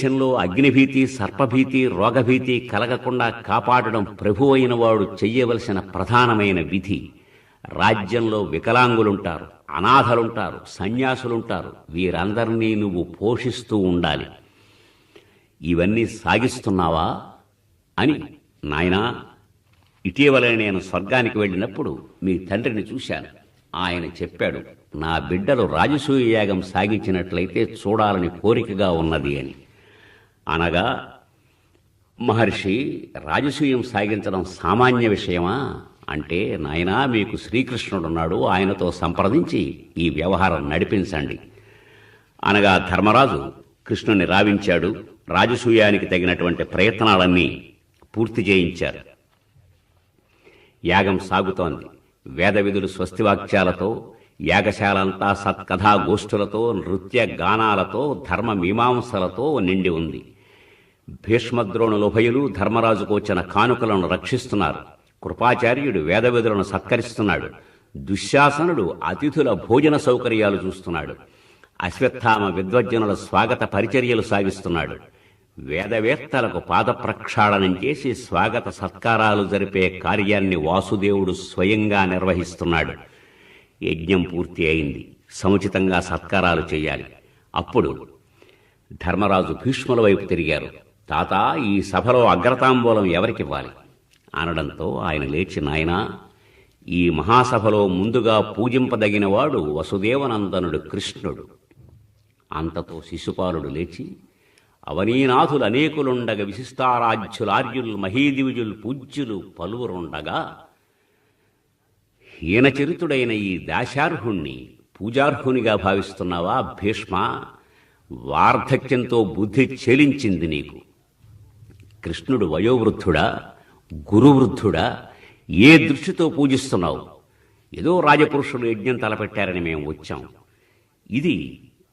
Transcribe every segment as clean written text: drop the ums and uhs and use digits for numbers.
రాజ్యంలో అగ్నిభీతి, సర్పభీతి, రోగభీతి కలగకుండా కాపాడడం ప్రభు అయిన వాడు చెయ్యవలసిన ప్రధానమైన విధి. రాజ్యంలో వికలాంగులుంటారు, అనాథలుంటారు, సన్యాసులుంటారు. వీరందరినీ నువ్వు పోషిస్తూ ఉండాలి. ఇవన్నీ సాగిస్తున్నావా అని. నాయనా, ఇటీవల నేను స్వర్గానికి వెళ్ళినప్పుడు మీ తండ్రిని చూశాను. ఆయన చెప్పాడు, నా బిడ్డలు రాజసూయ యాగం సాగించినట్లయితే చూడాలని కోరికగా ఉన్నది అని. అనగా, మహర్షి, రాజసూయం సాగించడం సామాన్య విషయమా అంటే, నాయనా, మీకు శ్రీకృష్ణుడున్నాడు, ఆయనతో సంప్రదించి ఈ వ్యవహారం నడిపించండి అనగా ధర్మరాజు కృష్ణుని రావించాడు. రాజసూయానికి తగినటువంటి ప్రయత్నాలన్నీ పూర్తి చేయించారు. యాగం సాగుతోంది. వేద విధులు స్వస్తివాక్యాలతో, యాగశాలంతా సత్కథా గోష్ఠులతో, నృత్య గానాలతో, ధర్మ మీమాంసలతో నిండి ఉంది. భీష్మద్రోణులుభయులు ధర్మరాజుకు వచ్చిన కానుకలను రక్షిస్తున్నారు. కృపాచార్యుడు వేదవిధులను సత్కరిస్తున్నాడు. దుశ్శాసనుడు అతిథుల భోజన సౌకర్యాలు చూస్తున్నాడు. అశ్వత్థామ విద్వజ్జనుల స్వాగత పరిచర్యలు సాగిస్తున్నాడు. వేదవేత్తలకు పాదప్రక్షాళనం చేసి స్వాగత సత్కారాలు జరిపే కార్యాన్ని వాసుదేవుడు స్వయంగా నిర్వహిస్తున్నాడు. యజ్ఞం పూర్తి అయింది. సముచితంగా సత్కారాలు చేయాలి. అప్పుడు ధర్మరాజు భీష్ముల వైపు తిరిగారు. తాత, ఈ సభలో అగ్రతాంబూలం ఎవరికివ్వాలి అనడంతో ఆయన లేచి, నాయనా, ఈ మహాసభలో ముందుగా పూజింపదగినవాడు వసుదేవనందనుడు కృష్ణుడు. అంతతో శిశుపాలుడు లేచి, అవనీనాథులు అనేకులుండగ, విశిష్టారాధ్యులార్యుల్ మహీదివిజుల్ పూజ్యులు పలువురుండగా, హీనచరితుడైన ఈ దాశార్హుణ్ణి పూజార్హునిగా భావిస్తున్నావా భీష్మ? వార్ధక్యంతో బుద్ధి చెలించింది నీకు. కృష్ణుడు వయోవృద్ధుడా, గురువృద్ధుడా? ఏ దృష్టితో పూజిస్తున్నావు? ఏదో రాజపురుషులు యజ్ఞం తలపెట్టారని మేము వచ్చాం. ఇది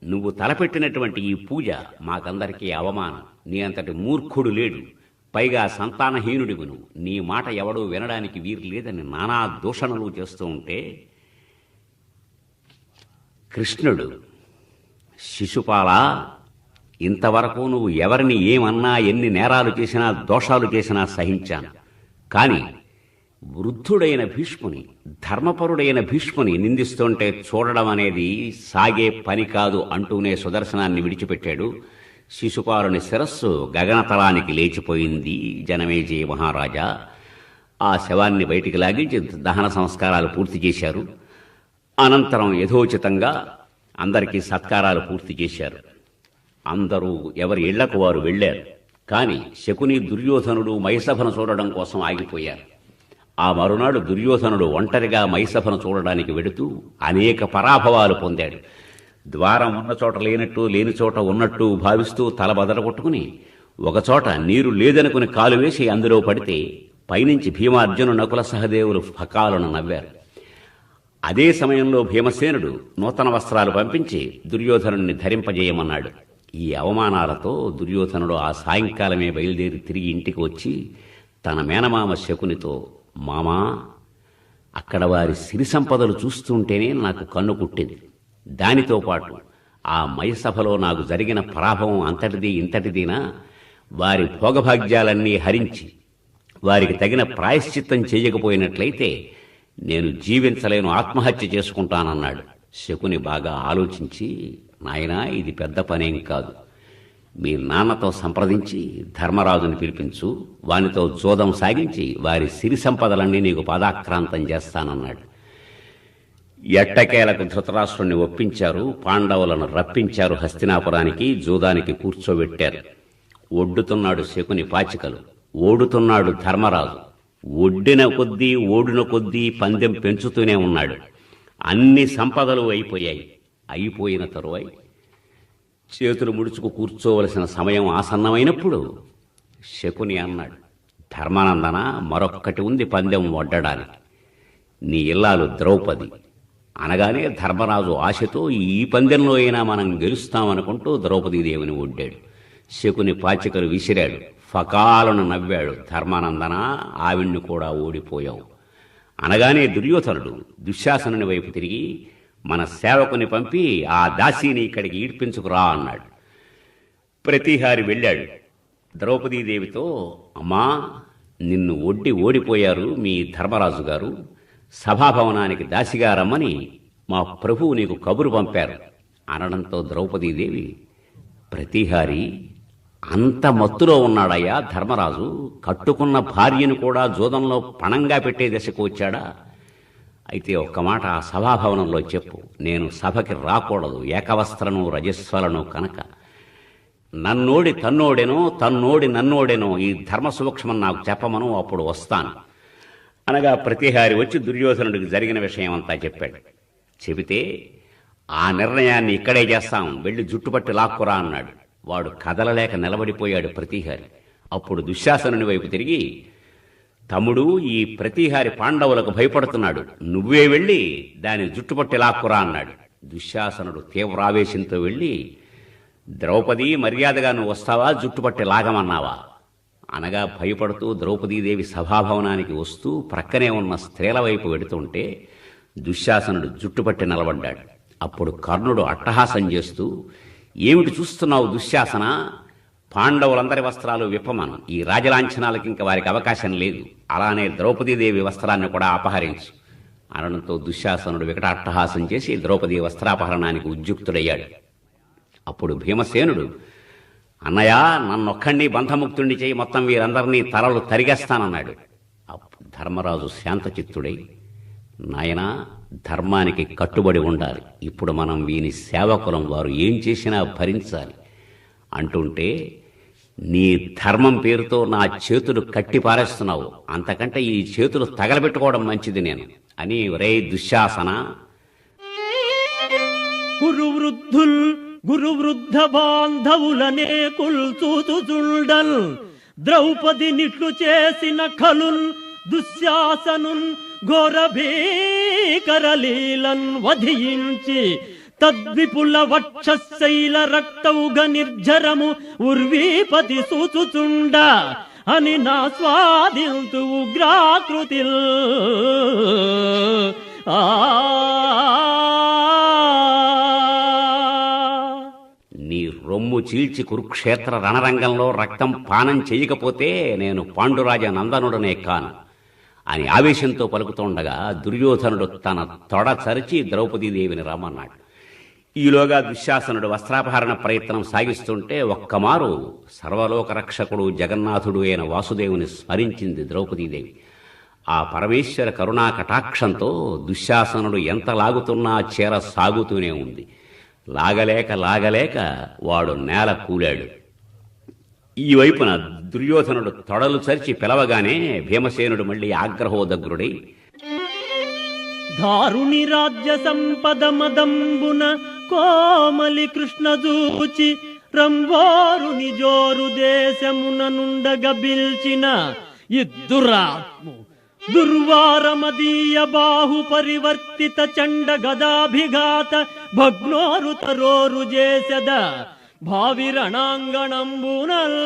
నువ్వు తలపెట్టినటువంటి ఈ పూజ మాకందరికీ అవమానం. నీ అంతటి మూర్ఖుడు లేడు. పైగా సంతానహీనుడివి నువ్వు. నీ మాట ఎవడూ వినడానికి వీరు లేదని నానా దూషణలు చేస్తూ ఉంటే, కృష్ణుడు, శిశుపాల, ఇంతవరకు నువ్వు ఎవరిని ఏమన్నా, ఎన్ని నేరాలు చేసినా, దోషాలు చేసినా సహించాను. కానీ వృద్ధుడైన భీష్ముని, ధర్మపరుడైన భీష్ముని నిందిస్తుంటే చూడడం అనేది సాగే పని కాదు అంటూనే సుదర్శనాన్ని విడిచిపెట్టాడు. శిశుపాలుని శిరస్సు గగనతలానికి లేచిపోయింది. జనమేజయ మహారాజా ఆ శవాన్ని బయటికి లాగించి దహన సంస్కారాలు పూర్తి చేశారు. అనంతరం యథోచితంగా అందరికీ సత్కారాలు పూర్తి చేశారు. అందరూ ఎవరి ఇళ్లకు వారు వెళ్లారు. కానీ శకుని, దుర్యోధనుడు మైసభను చూడడం కోసం ఆగిపోయారు. ఆ మరునాడు దుర్యోధనుడు ఒంటరిగా మైసభను చూడడానికి వెడుతూ అనేక పరాభవాలు పొందాడు. ద్వారం ఉన్న చోట లేనట్టు, లేని చోట ఉన్నట్టు భావిస్తూ తల బదలగొట్టుకుని ఒకచోట నీరు లేదనుకుని కాలు వేసి అందులో పడితే పైనుంచి భీమార్జును, నకుల సహదేవులు ఫకాలను నవ్వారు. అదే సమయంలో భీమసేనుడు నూతన వస్త్రాలు పంపించి దుర్యోధనుడిని ధరింపజేయమన్నాడు. ఈ అవమానాలతో దుర్యోధనుడు ఆ సాయంకాలమే బయలుదేరి తిరిగి ఇంటికి వచ్చి తన మేనమామ శకునితో, మామా, అక్కడ వారి సిరి సంపదలు చూస్తుంటేనే నాకు కన్ను కుట్టింది. దానితో పాటు ఆ మయసభలో నాకు జరిగిన పరాభవం అంతటిది ఇంతటిదినా? వారి భోగభాగ్యాలన్నీ హరించి వారికి తగిన ప్రాయశ్చిత్తం చేయకపోయినట్లయితే నేను జీవించలేను, ఆత్మహత్య చేసుకుంటానన్నాడు. శకుని బాగా ఆలోచించి, నాయనా, ఇది పెద్ద పనేం కాదు. మీ నాన్నతో సంప్రదించి ధర్మరాజుని పిలిపించు, వానితో జోదం సాగించి వారి సిరి సంపదలన్నీ నీకు పాదాక్రాంతం చేస్తానన్నాడు. ఎట్టకేలకు ధృతరాష్ట్రుణ్ణి ఒప్పించారు. పాండవులను రప్పించారు. హస్తినాపురానికి జూదానికి కూర్చోబెట్టారు. ఒడ్డుతున్నాడు శకుని పాచికలు, ఓడుతున్నాడు ధర్మరాజు. ఒడ్డిన కొద్దీ ఓడిన కొద్దీ పందెం పెంచుతూనే ఉన్నాడు. అన్ని సంపదలు అయిపోయాయి. అయిపోయిన తరువాయి చేతులు ముడుచుకు కూర్చోవలసిన సమయం ఆసన్నమైనప్పుడు శకుని అన్నాడు, ధర్మానందన, మరొక్కటి ఉంది పందెం వడ్డడానికి. నీ ఇల్లాలు ద్రౌపది. అనగానే ధర్మరాజు ఆశతో ఈ పందెంలో అయినా మనం గెలుస్తామనుకుంటూ ద్రౌపదీదేవిని ఒడ్డాడు. శకుని పాచికలు విసిరాడు. ఫకాలను నవ్వాడు. ధర్మానందన, ఆవిణ్ణి కూడా ఓడిపోయావు. అనగానే దుర్యోధనుడు దుశ్శాసనుని వైపు తిరిగి, మన సేవకుని పంపి ఆ దాసీని ఇక్కడికి ఈడ్పించుకురా అన్నాడు. ప్రతిహారి వెళ్ళాడు. ద్రౌపదీదేవితో, అమ్మా, నిన్ను ఓడిపోయారు మీ ధర్మరాజు గారు. సభాభవనానికి దాసిగా రమ్మని మా ప్రభువు నీకు కబురు పంపారు అనడంతో ద్రౌపదీదేవి, ప్రతిహారి అంత మత్తులో ఉన్నాడయ్యా ధర్మరాజు? కట్టుకున్న భార్యను కూడా జూదంలో పణంగా పెట్టే దశకు వచ్చాడా? అయితే ఒక్క మాట ఆ సభాభవనంలో చెప్పు, నేను సభకి రాకూడదు, ఏకవస్త్రను రజస్వలను కనుక. నన్నోడి తన్నోడెనో, తన్నోడి నన్నోడెనో ఈ ధర్మ సూక్ష్మం నాకు చెప్పమను, అప్పుడు వస్తాను అనగా ప్రతిహారి వచ్చి దుర్యోధనుడికి జరిగిన విషయం అంతా చెప్పాడు. చెబితే, ఆ నిర్ణయాన్ని ఇక్కడే చేస్తాం, వెళ్ళి జుట్టుపట్టి లాక్కురా అన్నాడు. వాడు కదలలేక నిలబడిపోయాడు ప్రతిహారి. అప్పుడు దుశ్శాసనుని వైపు తిరిగి, తమ్ముడు, ఈ ప్రతిహారి పాండవులకు భయపడుతున్నాడు, నువ్వే వెళ్ళి దాని జుట్టుపట్టి లాక్కురా అన్నాడు. దుశ్శాసనుడు తీవ్రావేశంతో వెళ్ళి, ద్రౌపది, మర్యాదగా నువ్వు వస్తావా, జుట్టుపట్టి లాగమన్నావా అనగా భయపడుతూ ద్రౌపదీదేవి సభాభవనానికి వస్తూ ప్రక్కనే ఉన్న స్త్రీల వైపు వెడుతుంటే దుశ్శాసనుడు జుట్టుపట్టి నిలబడ్డాడు. అప్పుడు కర్ణుడు అట్టహాసం చేస్తూ, ఏమిటి చూస్తున్నావు దుశ్శాసన? పాండవులందరి వస్త్రాలు విప్పమను, ఈ రాజలాంఛనాలకి ఇంక వారికి అవకాశం లేదు. అలానే ద్రౌపదీదేవి వస్త్రాన్ని కూడా అపహరించు అనడంతో దుశ్శాసనుడు వికట అట్టహాసం చేసి ద్రౌపదీ వస్త్రాపహరణానికి ఉద్యుక్తుడయ్యాడు. అప్పుడు భీమసేనుడు, అన్నయ్య, నన్నొక్కడిని బంధముక్తుణ్ణి చేయి, మొత్తం వీరందరినీ తలలు తరిగేస్తానన్నాడు. అప్పుడు ధర్మరాజు శాంతచిత్తుడై, నాయనా, ధర్మానికి కట్టుబడి ఉండాలి, ఇప్పుడు మనం వీని సేవకులం, వారు ఏం చేసినా భరించాలి అంటుంటే, నీ ధర్మం పేరుతో నా చేతులు కట్టి పారేస్తున్నావు, అంతకంటే ఈ చేతులు తగలబెట్టుకోవడం మంచిది నేను అని, ఒరే దుశ్శాసన, గురువృద్ధ బాంధవులనే కుల్చూచుచుండల్ ద్రౌపది నిట్లు చేసిన ఖలున్ దుశ్శాసనున్ ఘోర భీకరలీలన్ వధించి తద్విపుల వక్షశైల రక్తౌగ నిర్జరము ఉర్వీపతి సూచుచుండ అని నా స్వాదింతు ఉగ్రాకృతిల్ నీ రొమ్ము చీల్చి కురుక్షేత్ర రణరంగంలో రక్తం పానం చేయకపోతే నేను పాండురాజ నందనుడనే కాను అని ఆవేశంతో పలుకుతుండగా దుర్యోధనుడు తన తొడ చరిచి ద్రౌపదీదేవిని రమ్మన్నాడు. ఈలోగా దుశ్శాసనుడు వస్త్రాపహరణ ప్రయత్నం సాగిస్తుంటే ఒక్కమారు సర్వలోక రక్షకుడు జగన్నాథుడు అయిన వాసుదేవుని స్మరించింది ద్రౌపదీదేవి. ఆ పరమేశ్వర కరుణా కటాక్షంతో దుశ్శాసనుడు ఎంత లాగుతున్నా చీర సాగుతూనే ఉంది. లాగలేక వాడు నేల కూలాడు. ఈ వైపున దుర్యోధనుడు తొడలు చరిచి పిలవగానే భీమసేనుడు మళ్లీ ఆగ్రహోదగ్రుడై, దారుణి రాజ్య సంపద మదంబున కోమలి కృష్ణ జూచి రంభోరుని జోరు దేశమున నుండగ బిల్చిన ఇద్దురాత్ము దుర్వారమదీయ బాహు పరివర్తిత చండ గదాభిఘాత భగ్నోరు తరోరు చేసద భావి రణాంగణంబునల్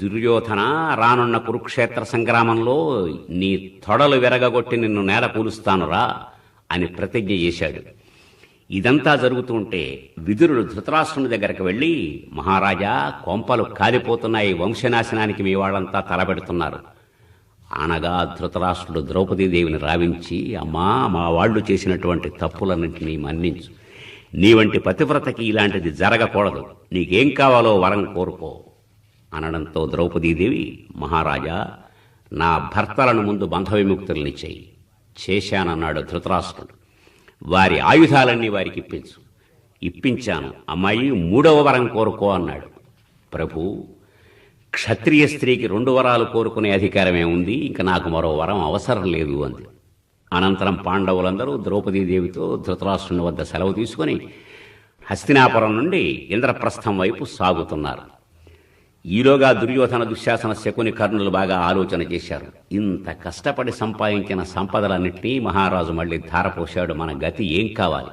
దుర్యోధన, రానున్న కురుక్షేత్ర సంగ్రామంలో నీ తొడలు విరగగొట్టి నిన్ను నేల కూలుస్తానురా అని ప్రతిజ్ఞ చేశాడు. ఇదంతా జరుగుతుంటే విదురుడు ధృతరాష్ట్రుని దగ్గరకు వెళ్ళి, మహారాజా, కొంపలు కాలిపోతున్నాయి, వంశనాశనానికి మీ వాళ్ళంతా తలపెడుతున్నారు అనగా ధృతరాష్ట్రుడు ద్రౌపదీదేవిని రావించి, అమ్మా, మా వాళ్ళు చేసినటువంటి తప్పులన్నింటినీ మన్నించు, నీ వంటి పతివ్రతకి ఇలాంటిది జరగకూడదు, నీకేం కావాలో వరం కోరుకో అనడంతో ద్రౌపదీదేవి, మహారాజా, నా భర్తలను ముందు బంధవిముక్తుల్ని చెయ్యి. చేశానన్నాడు ధృతరాష్ట్రుడు. వారి ఆయుధాలన్నీ వారికి ఇప్పించు. ఇప్పించాను. అమ్మాయి, 3వ వరం కోరుకో అన్నాడు. ప్రభు, క్షత్రియ స్త్రీకి 2 వరాలు కోరుకునే అధికారమే ఉంది, ఇంక నాకు మరో వరం అవసరం లేదు అంది. అనంతరం పాండవులందరూ ద్రౌపదీదేవితో ధృతరాష్ట్రుని వద్ద సెలవు తీసుకుని హస్తినాపురం నుండి ఇంద్రప్రస్థం వైపు సాగుతున్నారు. ఈలోగా దుర్యోధన, దుశ్శాసన, శకుని, కర్ణులు బాగా ఆలోచన చేశారు. ఇంత కష్టపడి సంపాదించిన సంపదలన్నింటినీ మహారాజు మళ్లీ ధారపోశాడు, మన గతి ఏం కావాలి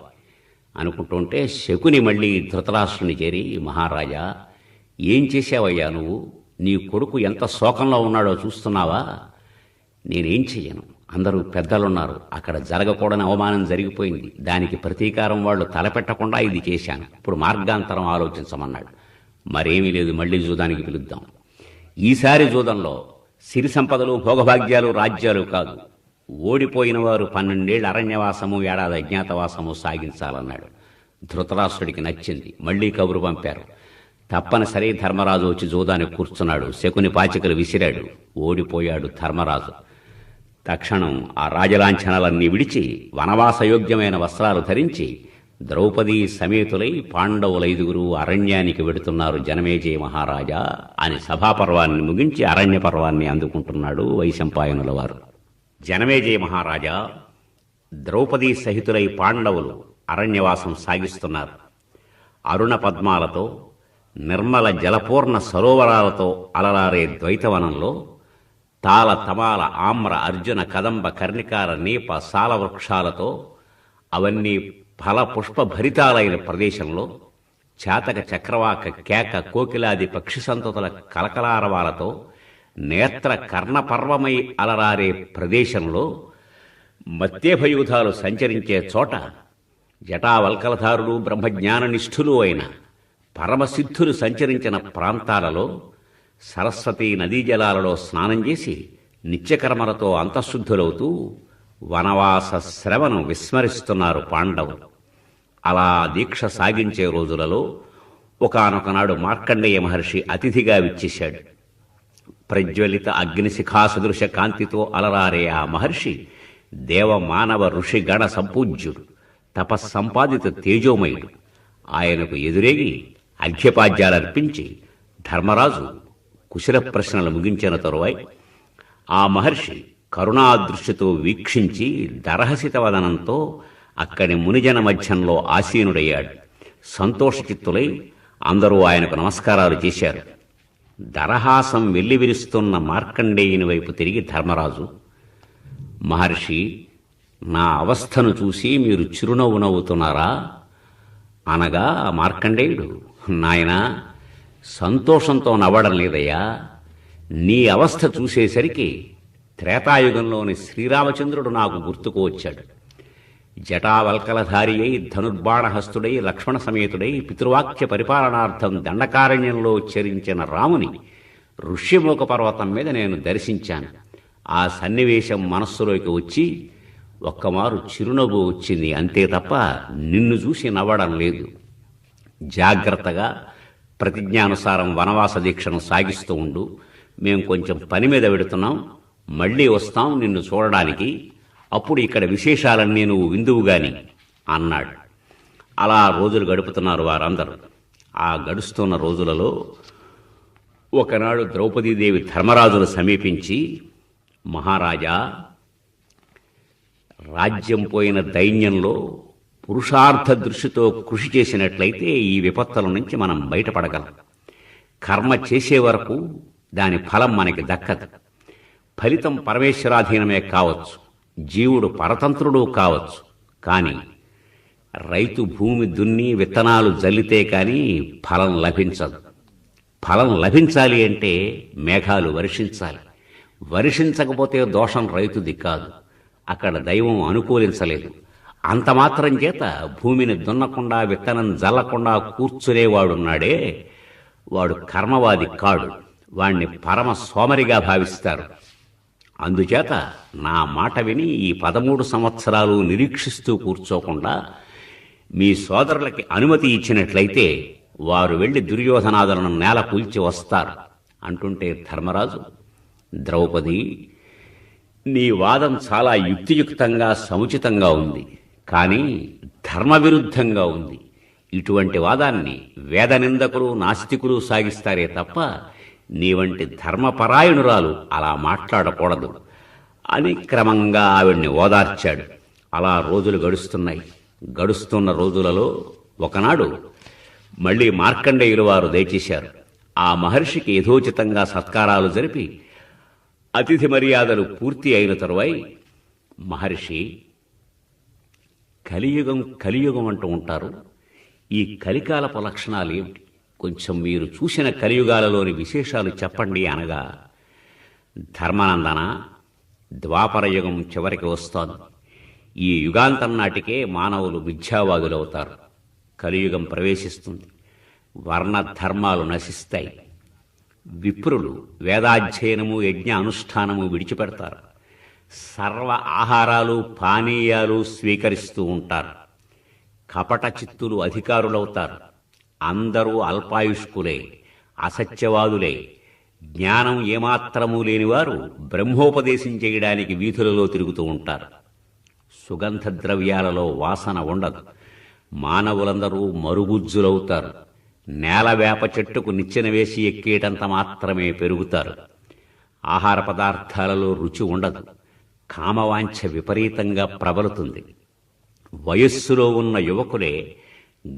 అనుకుంటుంటే శకుని మళ్లీ ధృతరాష్ట్రుని చేరి, మహారాజా, ఏం చేశావయ్యా నువ్వు? నీ కొడుకు ఎంత శోకంలో ఉన్నాడో చూస్తున్నావా? నేనేం చెయ్యను, అందరూ పెద్దలున్నారు, అక్కడ జరగకూడని అవమానం జరిగిపోయింది, దానికి ప్రతీకారం వాళ్ళు తలపెట్టకుండా ఇది చేశాను, ఇప్పుడు మార్గాంతరం ఆలోచించమన్నాడు. మరేమీ లేదు, మళ్ళీ జూదానికి పిలుద్దాం. ఈసారి జూదంలో సిరి సంపదలు, భోగభాగ్యాలు, రాజ్యాలు కాదు, ఓడిపోయిన వారు 12 ఏళ్ల అరణ్యవాసము, ఏడాది అజ్ఞాతవాసము సాగించాలన్నాడు. ధృతరాష్ట్రుడికి నచ్చింది. మళ్లీ కబురు పంపారు. తప్పనిసరి ధర్మరాజు వచ్చి జూదానికి కూర్చున్నాడు. శకుని పాచికలు విసిరాడు. ఓడిపోయాడు ధర్మరాజు. తక్షణం ఆ రాజలాంఛనాలన్నీ విడిచి వనవాసయోగ్యమైన వస్త్రాలు ధరించి ద్రౌపదీ సమేతులై పాండవుల 5 అరణ్యానికి వెడుతున్నారు జనమేజయ మహారాజా అని సభాపర్వాన్ని ముగించి అరణ్య పర్వాన్ని అందుకుంటున్నాడు వైశంపాయనుల వారు. జనమేజయ మహారాజా, ద్రౌపదీ సహితులై పాండవులు అరణ్యవాసం సాగిస్తున్నారు. అరుణ పద్మాలతో, నిర్మల జలపూర్ణ సరోవరాలతో అలరారే ద్వైతవనంలో తాళ, తమాల, ఆమ్ర, అర్జున, కదంబ, కర్ణికార, నీప, సాల వృక్షాలతో, అవన్నీ ఫల పుష్ప భరితాలైన ప్రదేశంలో చాతక, చక్రవాక, కేక, కోకిలాది పక్షి సంతతుల కలకలారవాలతో నేత్ర కర్ణపర్వమై అలరారే ప్రదేశంలో మత్యేభయూధాలు సంచరించే చోట జటావల్కలధారులు, బ్రహ్మజ్ఞాననిష్ఠులు అయిన పరమసిద్ధులు సంచరించిన ప్రాంతాలలో సరస్వతీ నదీ జలాలలో స్నానం చేసి నిత్యకర్మలతో అంతఃశుద్ధులవుతూ వనవాస శ్రమను విస్మరిస్తున్నారు పాండవులు. అలా దీక్ష సాగించే రోజులలో ఒకానొకనాడు మార్కండేయ మహర్షి అతిథిగా విచ్చేశాడు. ప్రజ్వలిత అగ్నిశిఖా సదృశ కాంతితో అలరారే ఆ మహర్షి దేవ మానవ ఋషి గణ సంపూజ్యుడు, తపస్సంపాదిత తేజోమయుడు. ఆయనకు ఎదురేగి అర్ఘ్యపాద్యాలర్పించి ధర్మరాజు కుశల ప్రశ్నలు ముగించిన తరువాయి ఆ మహర్షి కరుణాదృష్టితో వీక్షించి దరహసిత వదనంతో అక్కడి మునిజన మధ్యంలో ఆసీనుడయ్యాడు. సంతోషచిత్తులై అందరూ ఆయనకు నమస్కారాలు చేశారు. దరహాసం వెల్లివిరుస్తున్న మార్కండేయుని వైపు తిరిగి ధర్మరాజు, మహర్షి, నా అవస్థను చూసి మీరు చిరునవ్వు నవ్వుతున్నారా అనగా మార్కండేయుడు, నాయనా, సంతోషంతో నవ్వడం లేదయ్యా, నీ అవస్థ చూసేసరికి త్రేతాయుగంలోని శ్రీరామచంద్రుడు నాకు గుర్తుకు వచ్చాడు. జటావల్కలధారి అయి ధనుర్బాణహస్తుడై లక్ష్మణ సమేతుడై పితృవాక్య పరిపాలనార్థం దండకారణ్యంలో చరించిన రాముని ఋష్యమూక పర్వతం మీద నేను దర్శించాను. ఆ సన్నివేశం మనస్సులోకి వచ్చి ఒక్కమారు చిరునవ్వు వచ్చింది, అంతే తప్ప నిన్ను చూసి నవ్వడం లేదు. జాగ్రత్తగా ప్రతిజ్ఞానుసారం వనవాస దీక్షను సాగిస్తూ ఉండు. మేం కొంచెం పని మీద వెడుతున్నాం, మళ్ళీ వస్తాం నిన్ను చూడడానికి, అప్పుడు ఇక్కడ విశేషాలన్నీ నువ్వు విందువుగాని అన్నాడు. అలా రోజులు గడుపుతున్నారు వారందరూ. ఆ గడుస్తున్న రోజులలో ఒకనాడు ద్రౌపదీదేవి ధర్మరాజును సమీపించి, మహారాజా, రాజ్యం పోయిన దైన్యంలో పురుషార్థ దృష్టితో కృషి చేసినట్లయితే ఈ విపత్తుల నుంచి మనం బయటపడగలం. కర్మ చేసే వరకు దాని ఫలం మనకి దక్కదు. ఫలితం పరమేశ్వరాధీనమే కావచ్చు, జీవుడు పరతంత్రుడు కావచ్చు, కానీ రైతు భూమి దున్ని విత్తనాలు జల్లితే కానీ ఫలం లభించదు. ఫలం లభించాలి అంటే మేఘాలు వర్షించాలి. వర్షించకపోతే దోషం రైతుది కాదు, అక్కడ దైవం అనుకూలించలేదు. అంత మాత్రం చేత భూమిని దున్నకుండా విత్తనం జల్లకుండా కూర్చునేవాడున్నాడే, వాడు కర్మవాది కాడు, వాణ్ణి పరమ సోమరిగా భావిస్తారు. అందుచేత నా మాట విని ఈ 13 సంవత్సరాలు నిరీక్షిస్తూ కూర్చోకుండా మీ సోదరులకి అనుమతి ఇచ్చినట్లయితే వారు వెళ్లి దుర్యోధనాదులను నేల కూల్చి వస్తారు అంటుంటే ధర్మరాజు, ద్రౌపది, నీ వాదం చాలా యుక్తియుక్తంగా సముచితంగా ఉంది, కానీ ధర్మవిరుద్ధంగా ఉంది. ఇటువంటి వాదాన్ని వేదనిందకులు నాస్తికులు సాగిస్తారే తప్ప నీ వంటి ధర్మపరాయణురాలు అలా మాట్లాడకూడదు అని క్రమంగా ఆవిడ్ని ఓదార్చాడు. అలా రోజులు గడుస్తున్నాయి. గడుస్తున్న రోజులలో ఒకనాడు మళ్లీ మార్కండేయులు వారు దయచేశారు. ఆ మహర్షికి యథోచితంగా సత్కారాలు జరిపి అతిథి మర్యాదలు పూర్తి అయిన తరువాయి, మహర్షి, కలియుగం అంటూ ఉంటారు, ఈ కలికాలపు లక్షణాలు ఏమిటి? కొంచెం మీరు చూసిన కలియుగాలలోని విశేషాలు చెప్పండి అనగా, ధర్మానందన, ద్వాపరయుగం చివరికి వస్తోంది. ఈ యుగాంతం నాటికే మానవులు మిథ్యావాదులవుతారు. కలియుగం ప్రవేశిస్తుంది. వర్ణ ధర్మాలు నశిస్తాయి. విప్రులు వేదాధ్యయనము యజ్ఞ అనుష్ఠానము విడిచిపెడతారు. సర్వ ఆహారాలు పానీయాలు స్వీకరిస్తూ ఉంటారు. కపట చిత్తులు అధికారులవుతారు. అందరూ అల్పాయుష్కులే, అసత్యవాదులే. జ్ఞానం ఏమాత్రమూ లేనివారు బ్రహ్మోపదేశం చేయడానికి వీధులలో తిరుగుతూ ఉంటారు. సుగంధ ద్రవ్యాలలో వాసన ఉండదు. మానవులందరూ మరుగుజ్జులవుతారు. నేల వేప చెట్టుకు నిచ్చెన వేసి ఎక్కేటంత మాత్రమే పెరుగుతారు. ఆహార పదార్థాలలో రుచి ఉండదు. కామవాంఛ విపరీతంగా ప్రబలుతుంది. వయస్సులో ఉన్న యువకులే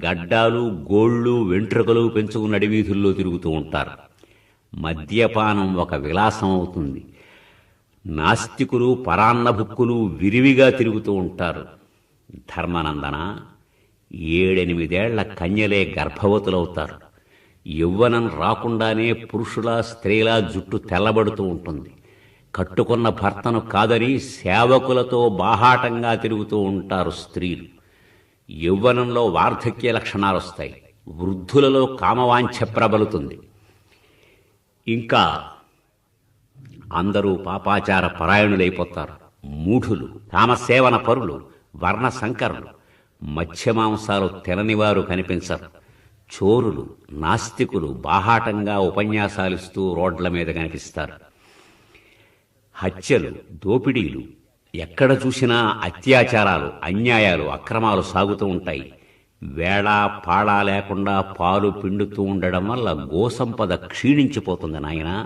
గడ్డాలు, గోళ్ళు, వెంట్రుకలు పెంచుకున్న నడివీధుల్లో తిరుగుతూ ఉంటారు. మద్యపానం ఒక విలాసం అవుతుంది. నాస్తికులు, పరాన్నభుక్కులు విరివిగా తిరుగుతూ ఉంటారు. ధర్మనందన, 7-8 కన్యలే గర్భవతులవుతారు. యవ్వనం రాకుండానే పురుషుల స్త్రీల జుట్టు తెల్లబడుతూ ఉంటుంది. కట్టుకున్న భర్తను కాదని సేవకులతో బాహాటంగా తిరుగుతూ ఉంటారు స్త్రీలు. యవ్వనంలో వార్ధక్య లక్షణాలు వస్తాయి. వృద్ధులలో కామవాంఛ ప్రబలుతుంది. ఇంకా అందరూ పాపాచార పరాయణులైపోతారు. మూఢులు, కామసేవన పరులు, వర్ణ సంకరులు, మత్స్యమాంసాలు తిననివారు కనిపించరు. చోరులు, నాస్తికులు బాహాటంగా ఉపన్యాసాలిస్తూ రోడ్ల మీద కనిపిస్తారు. హత్యలు, దోపిడీలు, ఎక్కడ చూసినా అత్యాచారాలు, అన్యాయాలు, అక్రమాలు సాగుతూ ఉంటాయి. వేళా పాళా లేకుండా పాలు పిండుతూ ఉండడం వల్ల గోసంపద క్షీణించిపోతుంది నాయనా.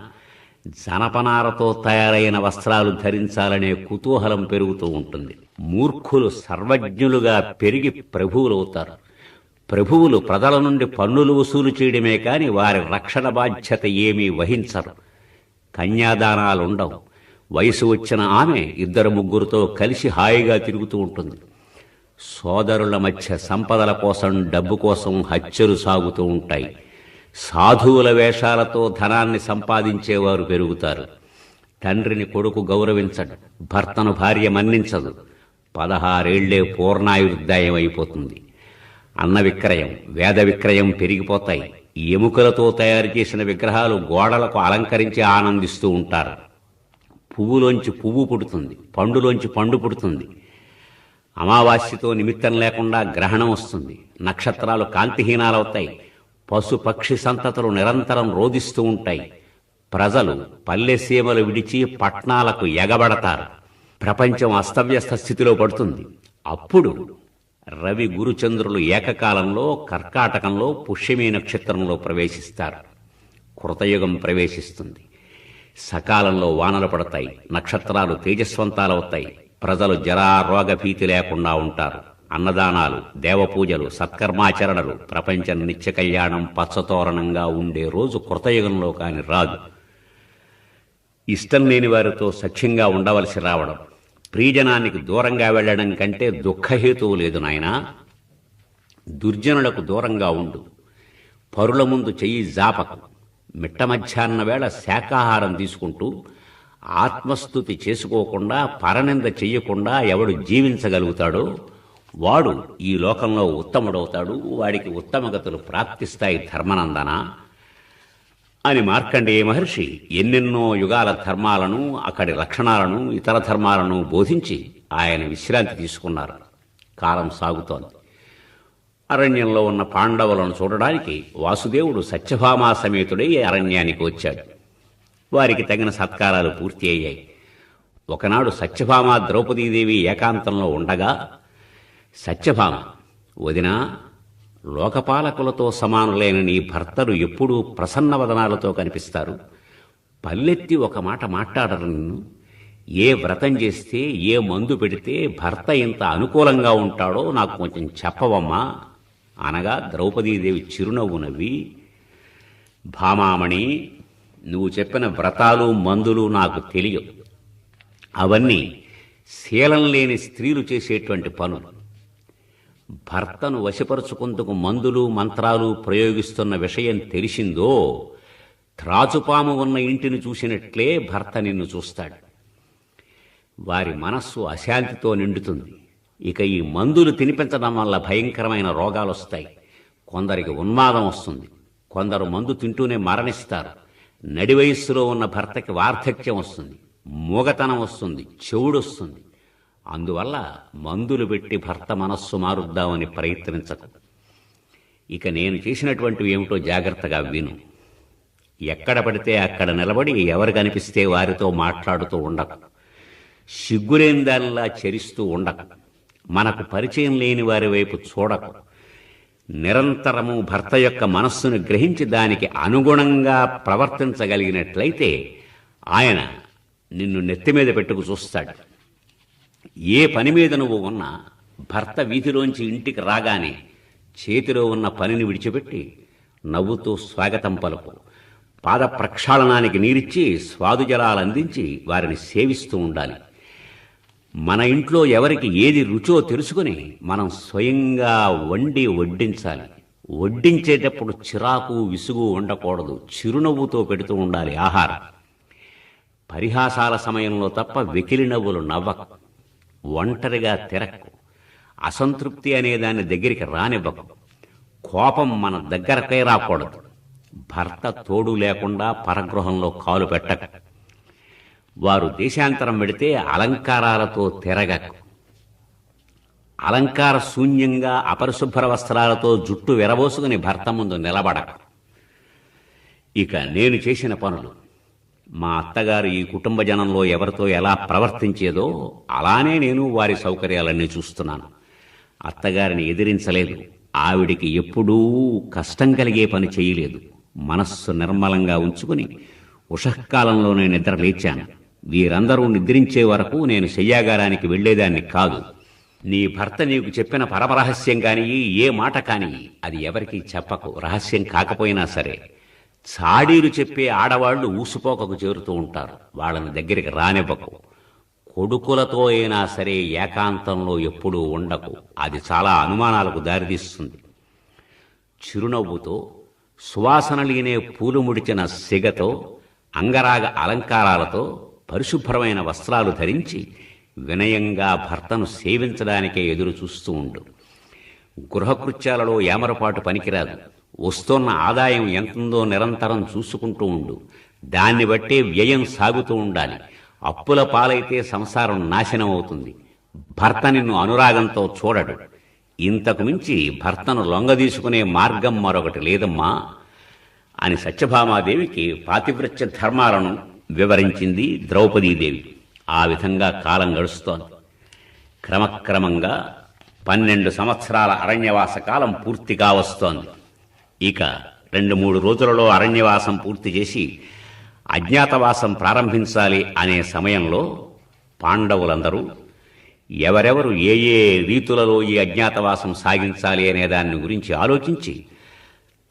జనపనారతో తయారైన వస్త్రాలు ధరించాలనే కుతూహలం పెరుగుతూ ఉంటుంది. మూర్ఖులు సర్వజ్ఞులుగా పెరిగి ప్రభువులవుతారు. ప్రభువులు ప్రజల నుండి పన్నులు వసూలు చేయడమే కాని వారి రక్షణ బాధ్యత ఏమీ వహించరు. కన్యాదానాలుండవు. వయసు వచ్చిన ఆమె 2-3తో కలిసి హాయిగా తిరుగుతూ ఉంటుంది. సోదరుల మధ్య సంపదల కోసం, డబ్బు కోసం హత్యలు సాగుతూ ఉంటాయి. సాధువుల వేషాలతో ధనాన్ని సంపాదించేవారు పెరుగుతారు. తండ్రిని కొడుకు గౌరవించడు. భర్తను భార్య మన్నించదు. 16 ఏళ్లే పూర్ణాయుర్దాయం అయిపోతుంది. అన్న విక్రయం, వేద విక్రయం పెరిగిపోతాయి. ఎముకలతో తయారు చేసిన విగ్రహాలు గోడలకు అలంకరించి ఆనందిస్తూ ఉంటారు. పువ్వులోంచి పువ్వు పుడుతుంది. పండులోంచి పండు పుడుతుంది. అమావాస్యతో నిమిత్తం లేకుండా గ్రహణం వస్తుంది. నక్షత్రాలు కాంతిహీనాలవుతాయి. పశు పక్షి సంతతులు నిరంతరం రోదిస్తూ ఉంటాయి. ప్రజలు పల్లె సీమలు విడిచి పట్నాలకు ఎగబడతారు. ప్రపంచం అస్తవ్యస్త స్థితిలో పడుతుంది. అప్పుడు రవి, గురుచంద్రులు ఏకకాలంలో కర్కాటకంలో పుష్యమీ నక్షత్రంలో ప్రవేశిస్తారు. కృతయుగం ప్రవేశిస్తుంది. సకాలంలో వానలు పడతాయి. నక్షత్రాలు తేజస్వంతాలవుతాయి. ప్రజలు జరా రోగ భీతి లేకుండా ఉంటారు. అన్నదానాలు, దేవపూజలు, సత్కర్మాచరణలు, ప్రపంచం నిత్య కళ్యాణం పచ్చతోరణంగా ఉండే రోజు కృతయుగంలో కాని రాదు. ఇష్టం లేని వారితో సఖ్యంగా ఉండవలసి రావడం, ప్రియజనానికి దూరంగా వెళ్లడం కంటే దుఃఖహేతువు లేదు నాయనా. దుర్జనులకు దూరంగా ఉండు. పరుల ముందు చెయ్యి జాపకు. మిట్ట మధ్యాహ్న వేళ శాకాహారం తీసుకుంటూ ఆత్మస్తుతి చేసుకోకుండా, పరనింద చెయ్యకుండా ఎవడు జీవించగలుగుతాడో వాడు ఈ లోకంలో ఉత్తముడవుతాడు. వాడికి ఉత్తమగతులు ప్రాప్తిస్తాయి ధర్మనందన అని మార్కండేయ మహర్షి ఎన్నెన్నో యుగాల ధర్మాలను, అక్కడి లక్షణాలను, ఇతర ధర్మాలను బోధించి ఆయన విశ్రాంతి తీసుకున్నారు. కాలం సాగుతోంది. అరణ్యంలో ఉన్న పాండవులను చూడడానికి వాసుదేవుడు సత్యభామా సమేతుడై అరణ్యానికి వచ్చాడు. వారికి తగిన సత్కారాలు పూర్తి అయ్యాయి. ఒకనాడు సత్యభామ ద్రౌపదీదేవి ఏకాంతంలో ఉండగా సత్యభామ, వదినా, లోకపాలకులతో సమానులైన నీ భర్తలు ఎప్పుడూ ప్రసన్నవదనాలతో కనిపిస్తారు. పల్లెత్తి ఒక మాట మాట్లాడరు నిన్ను. ఏ వ్రతం చేస్తే, ఏ మందు పెడితే భర్త ఇంత అనుకూలంగా ఉంటాడో నాకు కొంచెం చెప్పవమ్మా అనగా ద్రౌపదీదేవి చిరునవ్వు నవ్వి, భామామణి, నువ్వు చెప్పిన వ్రతాలు, మందులు నాకు తెలియవు. అవన్నీ శీలం లేని స్త్రీలు చేసేటువంటి పనులు. భర్తను వశపరుచుకుందుకు మందులు, మంత్రాలు ప్రయోగిస్తున్న విషయం తెలిసిందో త్రాచుపాము ఉన్న ఇంటిని చూసినట్లే భర్త నిన్ను చూస్తాడు. వారి మనస్సు అశాంతితో నిండుతుంది. ఇక ఈ మందులు తినిపించడం వల్ల భయంకరమైన రోగాలు వస్తాయి. కొందరికి ఉన్మాదం వస్తుంది. కొందరు మందు తింటూనే మరణిస్తారు. నడి వయస్సులో ఉన్న భర్తకి వార్ధక్యం వస్తుంది, మూగతనం వస్తుంది, చెవుడొస్తుంది. అందువల్ల మందులు పెట్టి భర్త మనస్సు మారుద్దామని ప్రయత్నించకు. ఇక నేను చేసినటువంటివి ఏమిటో జాగ్రత్తగా విను. ఎక్కడ పడితే అక్కడ నిలబడి ఎవరు కనిపిస్తే వారితో మాట్లాడుతూ ఉండకు. సిగ్గులేని దానిలా చరిస్తూ ఉండకు. మనకు పరిచయం లేని వారి వైపు చూడకు. నిరంతరము భర్త యొక్క మనస్సును గ్రహించి దానికి అనుగుణంగా ప్రవర్తించగలిగినట్లయితే ఆయన నిన్ను నెత్తిమీద పెట్టుకు చూస్తాడు. ఏ పని మీద నువ్వు ఉన్నా భర్త వీధిలోంచి ఇంటికి రాగానే చేతిలో ఉన్న పనిని విడిచిపెట్టి నవ్వుతూ స్వాగతం పలుకు. పాద ప్రక్షాళనానికి నీరిచ్చి స్వాదుజలాలు అందించి వారిని సేవిస్తూ ఉండాలి. మన ఇంట్లో ఎవరికి ఏది రుచో తెలుసుకుని మనం స్వయంగా వండి వడ్డించాలి. వడ్డించేటప్పుడు చిరాకు విసుగు ఉండకూడదు. చిరునవ్వుతో పెడుతూ ఉండాలి ఆహారం. పరిహాసాల సమయంలో తప్ప వెకిలి నవ్వులు నవ్వకు. ఒంటరిగా తిరక్కు. అసంతృప్తి అనేదాన్ని దగ్గరికి రానివ్వకు. కోపం మన దగ్గరకే రాకూడదు. భర్త తోడు లేకుండా పరగృహంలో కాలు పెట్టకు. వారు దేశాంతరం పెడితే అలంకారాలతో తిరగకు. అలంకార శూన్యంగా అపరిశుభ్ర వస్త్రాలతో జుట్టు విరబోసుకుని భర్త ముందు నిలబడకు. ఇక నేను చేసిన పనులు, మా అత్తగారు ఈ కుటుంబ జనంలో ఎవరితో ఎలా ప్రవర్తించేదో అలానే నేను వారి సౌకర్యాలన్నీ చూస్తున్నాను. అత్తగారిని ఎదిరించలేదు. ఆవిడికి ఎప్పుడూ కష్టం కలిగే పని చేయలేదు. మనస్సు నిర్మలంగా ఉంచుకుని ఉషఃకాలంలోనే నిద్ర లేచాను. వీరందరూ నిద్రించే వరకు నేను శయ్యాగారానికి వెళ్లేదాన్ని కాదు. నీ భర్త నీకు చెప్పిన పరమరహస్యం కాని ఏ మాట కాని అది ఎవరికీ చెప్పకు. రహస్యం కాకపోయినా సరే. చాడీలు చెప్పే ఆడవాళ్లు ఊసుపోకకు చేరుతూ ఉంటారు. వాళ్ళని దగ్గరికి రానివ్వకు. కొడుకులతో అయినా సరే ఏకాంతంలో ఎప్పుడూ ఉండకు. అది చాలా అనుమానాలకు దారితీస్తుంది. చిరునవ్వుతో, సువాసనలీనే పూలు ముడిచిన సిగతో, అంగరాగ అలంకారాలతో, పరిశుభ్రమైన వస్త్రాలు ధరించి వినయంగా భర్తను సేవించడానికే ఎదురు చూస్తూ ఉండు. గృహకృత్యాలలో ఏమరపాటు పనికిరాదు. వస్తున్న ఆదాయం ఎంతుందో నిరంతరం చూసుకుంటూ ఉండు. దాన్ని బట్టే వ్యయం సాగుతూ ఉండాలి. అప్పుల పాలైతే సంసారం నాశనం అవుతుంది. భర్త నిన్ను అనురాగంతో చూడడు. ఇంతకు మించి భర్తను లొంగదీసుకునే మార్గం మరొకటి లేదమ్మా అని సత్యభామాదేవికి పాతివ్రత్య ధర్మాలను వివరించింది ద్రౌపదీదేవి. ఆ విధంగా కాలం గడుస్తోంది. క్రమక్రమంగా 12 సంవత్సరాల అరణ్యవాస కాలం పూర్తిగా వస్తోంది. ఇక 2-3 రోజులలో అరణ్యవాసం పూర్తి చేసి అజ్ఞాతవాసం ప్రారంభించాలి అనే సమయంలో పాండవులందరూ ఎవరెవరు ఏ ఏ రీతులలో ఈ అజ్ఞాతవాసం సాగించాలి అనే దాని గురించి ఆలోచించి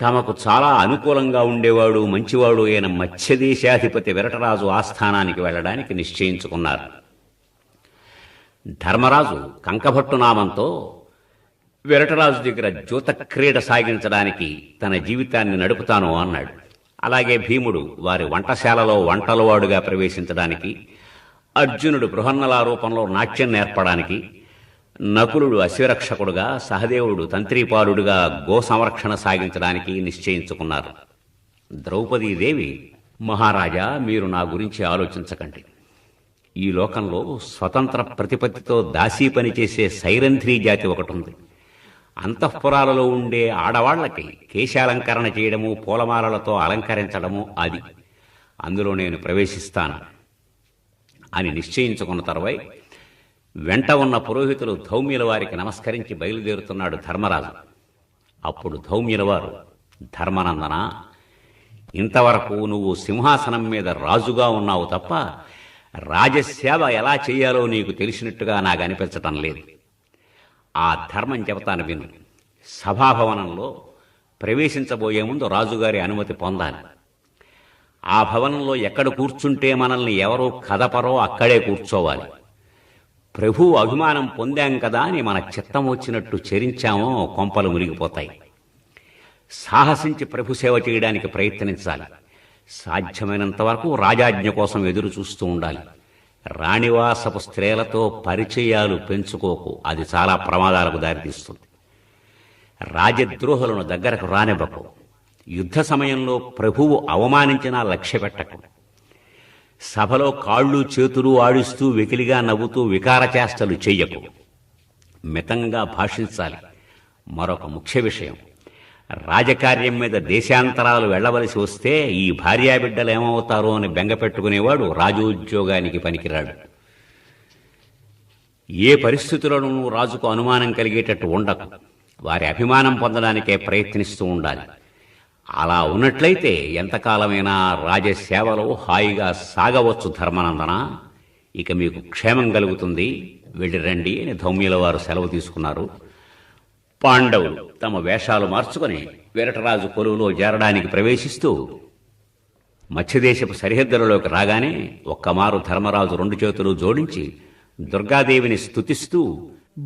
తమకు చాలా అనుకూలంగా ఉండేవాడు, మంచివాడు అయిన మత్స్యదేశాధిపతి విరటరాజు ఆస్థానానికి వెళ్లడానికి నిశ్చయించుకున్నారు. ధర్మరాజు కంకభట్టు నామంతో విరటరాజు దగ్గర జూత క్రీడ సాగించడానికి తన జీవితాన్ని నడుపుతాను అన్నాడు. అలాగే భీముడు వారి వంటశాలలో వంటలవాడుగా ప్రవేశించడానికి, అర్జునుడు బృహన్నల రూపంలో నాట్యం నేర్పడానికి, నకులుడు అశ్వరక్షకుడుగా, సహదేవుడు తంత్రీపాలుడుగా గో సంరక్షణ సాగించడానికి నిశ్చయించుకున్నారు. ద్రౌపదీదేవి, మహారాజా, మీరు నా గురించి ఆలోచించకండి. ఈ లోకంలో స్వతంత్ర ప్రతిపత్తితో దాసీ పనిచేసే సైరంధ్రీ జాతి ఒకటి ఉంది. అంతఃపురాలలో ఉండే ఆడవాళ్లకి కేశాలంకరణ చేయడము, పూలమాలలతో అలంకరించడము అది. అందులో నేను ప్రవేశిస్తాను అని నిశ్చయించుకున్న తరువాయి వెంట ఉన్న పురోహితులు ధౌమ్యుల వారికి నమస్కరించి బయలుదేరుతున్నాడు ధర్మరాజు. అప్పుడు ధౌమ్యుల వారు, ధర్మనందన, ఇంతవరకు నువ్వు సింహాసనం మీద రాజుగా ఉన్నావు తప్ప రాజసేవ ఎలా చేయాలో నీకు తెలిసినట్టుగా నాకు అనిపించటం లేదు. ఆ ధర్మం చెబుతాను విను. సభాభవనంలో ప్రవేశించబోయే ముందు రాజుగారి అనుమతి పొందాలి. ఆ భవనంలో ఎక్కడ కూర్చుంటే మనల్ని ఎవరో కదపరో అక్కడే కూర్చోవాలి. ప్రభు అభిమానం పొందాం కదా అని మన చిత్తం వచ్చినట్టు చరించామో కొంపలు మునిగిపోతాయి. సాహసించి ప్రభు సేవ చేయడానికి ప్రయత్నించాలి. సాధ్యమైనంత వరకు రాజాజ్ఞ కోసం ఎదురు చూస్తూ ఉండాలి. రాణివాసపు స్త్రీలతో పరిచయాలు పెంచుకోకు, అది చాలా ప్రమాదాలకు దారితీస్తుంది. రాజద్రోహులను దగ్గరకు రానివ్వకు. యుద్ధ సమయంలో ప్రభువు అవమానించినా లక్ష్యపెట్టకు. సభలో కాళ్ళు చేతులు ఆడిస్తూ వెకిలిగా నవ్వుతూ వికారచేష్టలు చెయ్యకు. మితంగా భాషించాలి. మరొక ముఖ్య విషయం, రాజకార్యం మీద దేశాంతరాలు వెళ్లవలసి వస్తే ఈ భార్యాబిడ్డలు ఏమవుతారో అని బెంగపెట్టుకునేవాడు రాజోద్యోగానికి పనికిరాడు. ఏ పరిస్థితులను రాజుకు అనుమానం కలిగేటట్టు ఉండకు. వారి అభిమానం పొందడానికే ప్రయత్నిస్తూ ఉండాలి. అలా ఉన్నట్లయితే ఎంతకాలమైనా రాజసేవలో హాయిగా సాగవచ్చు ధర్మనందన. ఇక మీకు క్షేమం కలుగుతుంది, వెళ్ళి రండి అని ధౌమ్యుల వారు సెలవు తీసుకున్నారు. పాండవులు తమ వేషాలు మార్చుకొని విరటరాజు కొలువులో చేరడానికి ప్రవేశిస్తూ మత్స్యదేశపు సరిహద్దులలోకి రాగానే ఒక్కమారు ధర్మరాజు 2 చేతులు జోడించి దుర్గాదేవిని స్తుతిస్తూ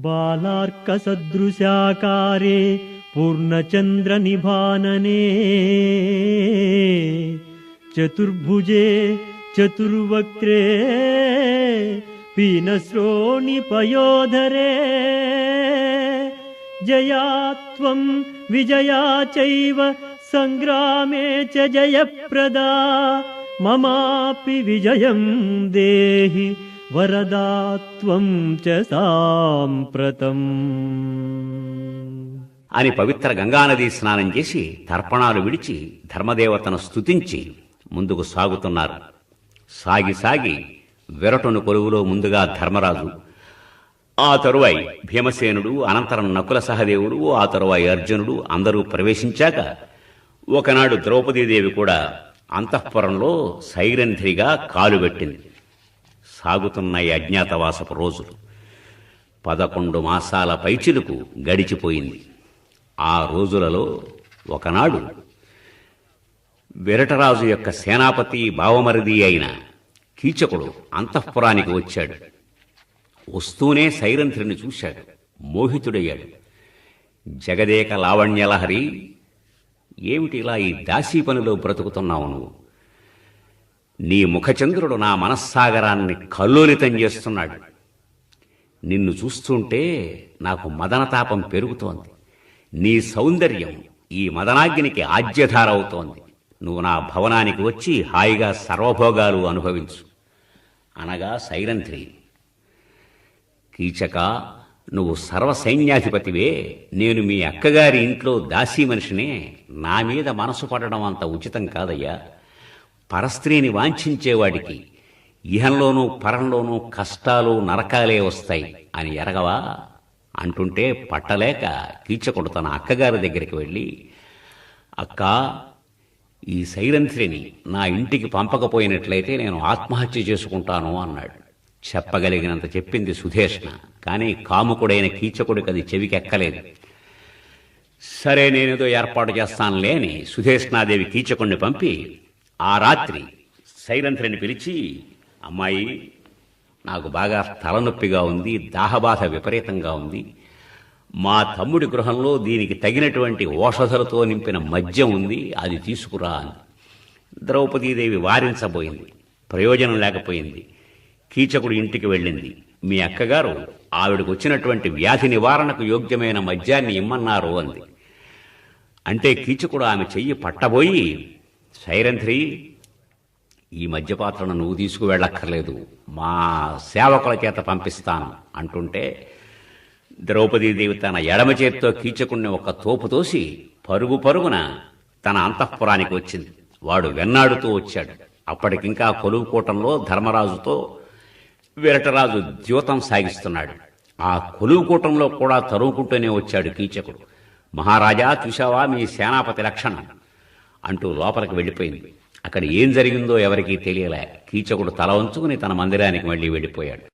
బాలార్క సదృశాకారే పూర్ణచంద్ర నిభాననే చతుర్భుజే చతుర్వక్త్రే పీనశ్రోణి పయోధరే జయాత్వం విజయా చైవ సంగ్రామే చ జయప్రదా మమాపి విజయం దేహి వరదాత్వం చ సాంప్రతం అని పవిత్ర గంగానదీ స్నానం చేసి తర్పణాలు విడిచి ధర్మదేవతను స్తుతించి ముందుకు సాగుతున్నారు. సాగి సాగి విరటును కొలువులో ముందుగా ధర్మరాజు, ఆ తరువాయి భీమసేనుడు, అనంతరం నకుల సహదేవుడు, ఆ తరువాయి అర్జునుడు అందరూ ప్రవేశించాక ఒకనాడు ద్రౌపదీదేవి కూడా అంతఃపురంలో సైరంధ్రిగా కాలుబెట్టింది. సాగుతున్న ఈ అజ్ఞాతవాసపు రోజులు 11 మాసాల పైచిలుకు గడిచిపోయింది. ఆ రోజులలో ఒకనాడు విరటరాజు యొక్క సేనాపతి భావమరిది అయిన కీచకుడు అంతఃపురానికి వచ్చాడు. వస్తూనే సైరంధ్రిని చూశాడు. మోహితుడయ్యాడు. జగదేక లావణ్యలహరి, ఏమిటి ఇలా ఈ దాసీ పనిలో బ్రతుకుతున్నావు నువ్వు? నీ ముఖచంద్రుడు నా మనస్సాగరాన్ని కల్లోలితం చేస్తున్నాడు. నిన్ను చూస్తుంటే నాకు మదనతాపం పెరుగుతోంది. నీ సౌందర్యం ఈ మదనాగ్నికి ఆజ్యధార అవుతోంది. నువ్వు నా భవనానికి వచ్చి హాయిగా సర్వభోగాలు అనుభవించు అనగా సైరంధ్రి, కీచక, నువ్వు సర్వసైన్యాధిపతివే, నేను మీ అక్కగారి ఇంట్లో దాసీ మనిషినే. నా మీద మనసు పడడం అంత ఉచితం కాదయ్యా. పరస్త్రీని వాంఛించేవాడికి ఇహంలోనూ పరంలోనూ కష్టాలు నరకాలే వస్తాయి అని ఎరగవా అంటుంటే పట్టలేక కీచకుడు తన అక్కగారి దగ్గరికి వెళ్ళి, అక్క, ఈ సైరంధ్రిని నా ఇంటికి పంపకపోయినట్లయితే నేను ఆత్మహత్య చేసుకుంటాను అన్నాడు. చెప్పగలిగినంత చెప్పింది సుధేష్ణ. కానీ కాముకుడైన కీచకుడికి అది చెవికెక్కలేదు. సరే, నేనేదో ఏర్పాటు చేస్తానులే అని సుధేష్ణాదేవి కీచకుడిని పంపి ఆ రాత్రి సైరంధ్రిని పిలిచి, అమ్మాయి, నాకు బాగా తలనొప్పిగా ఉంది, దాహబాధ విపరీతంగా ఉంది. మా తమ్ముడి గృహంలో దీనికి తగినటువంటి ఓషధలతో నింపిన మద్యం ఉంది, అది తీసుకురా అని. ద్రౌపదీదేవి వారించబోయింది. ప్రయోజనం లేకపోయింది. కీచకుడు ఇంటికి వెళ్ళింది. మీ అక్కగారు ఆవిడకు వచ్చినటువంటి వ్యాధి నివారణకు యోగ్యమైన మద్యాన్ని ఇమ్మన్నారు అంది. అంటే కీచకుడు ఆమె చెయ్యి పట్టబోయి, సైరంధ్రి, ఈ మద్యపాత్రను నువ్వు తీసుకువెళ్ళక్కర్లేదు, మా సేవకుల చేత పంపిస్తాను అంటుంటే ద్రౌపదీదేవి తన ఎడమ చేత్తో కీచకుణ్ణి ఒక తోపు తోసి పరుగు పరుగున తన అంతఃపురానికి వచ్చింది. వాడు వెన్నాడుతూ వచ్చాడు. అప్పటికింకా కొలువుకోటంలో ధర్మరాజుతో విరటరాజు ద్యోతం సాగిస్తున్నాడు. ఆ కొలువుకోటంలో కూడా తరుముకుంటూనే వచ్చాడు కీచకుడు. మహారాజా, చూశావా మీ సేనాపతి లక్షణం అంటూ లోపలికి వెళ్ళిపోయింది. అక్కడ ఏం జరిగిందో ఎవరికీ తెలియలే. కీచకుడు తల వంచుకుని తన మందిరానికి మళ్ళీ వెళ్ళిపోయాడు.